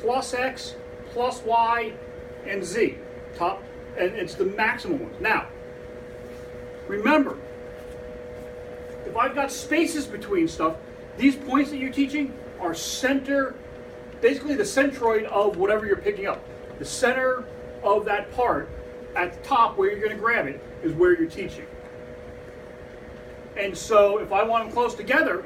plus X, plus Y, and Z. Top, and it's the maximum ones. Now, remember, if I've got spaces between stuff, these points that you're teaching are basically the centroid of whatever you're picking up. The center of that part at the top where you're going to grab it is where you're teaching. And so if I want them close together,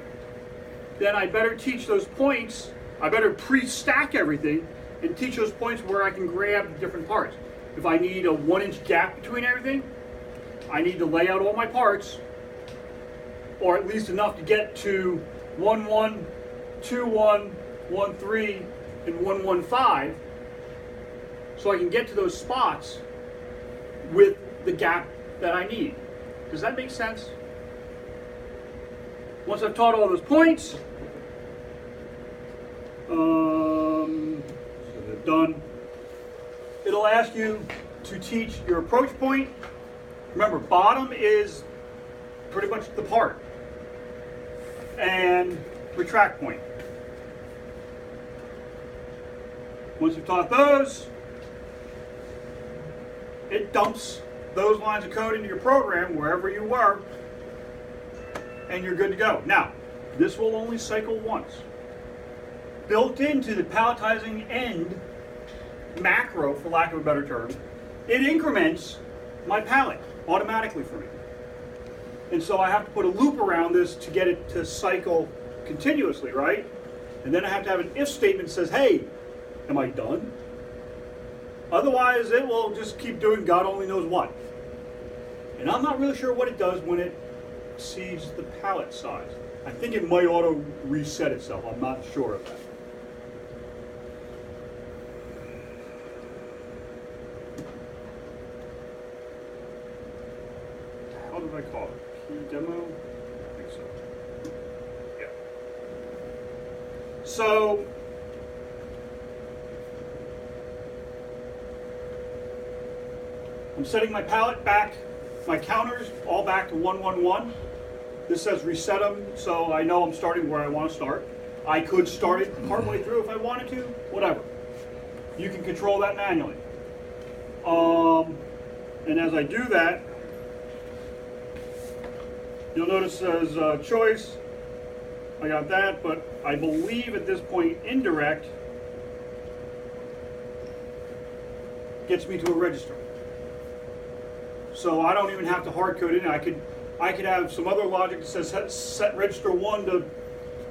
then I better teach those points. I better pre-stack everything and teach those points where I can grab the different parts. If I need a 1-inch gap between everything, I need to lay out all my parts, or at least enough to get to 1, 1, 2, 1, 1, 3, and 1, 1, 5, so I can get to those spots with the gap that I need. Does that make sense? Once I've taught all those points, so they're done. It'll ask you to teach your approach point. Remember, bottom is pretty much the part, and retract point. Once you've taught those, it dumps those lines of code into your program wherever you were, and you're good to go. Now, this will only cycle once. Built into the palletizing end macro, for lack of a better term, it increments my pallet automatically for me. And so I have to put a loop around this to get it to cycle continuously, right? And then I have to have an if statement that says, hey, am I done? Otherwise, it will just keep doing God only knows what. And I'm not really sure what it does when it exceeds the pallet size. I think it might auto reset itself. I'm not sure of that. How did I call it? Demo? I think so. Yeah. So, I'm setting my pallet back, my counters all back to 1, 1, 1. This says reset them, so I know I'm starting where I want to start. I could start it partway through if I wanted to, whatever. You can control that manually. And as I do that, you'll notice it says choice. I got that, but I believe at this point indirect gets me to a register. So I don't even have to hard code it in. I could have some other logic that says set register 1 to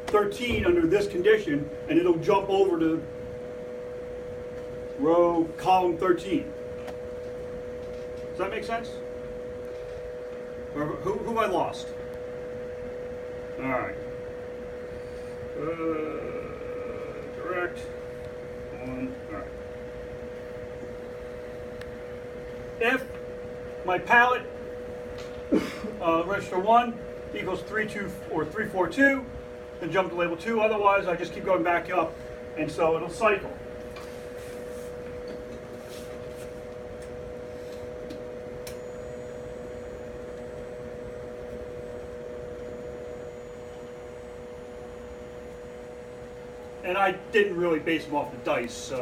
13 under this condition, and it'll jump over to column 13. Does that make sense? Or who have I lost? All right. Direct on. All right. If my pallet register 1 equals 32 or 342, then jump to label 2. Otherwise, I just keep going back up, and so it'll cycle. And I didn't really base them off the dice, so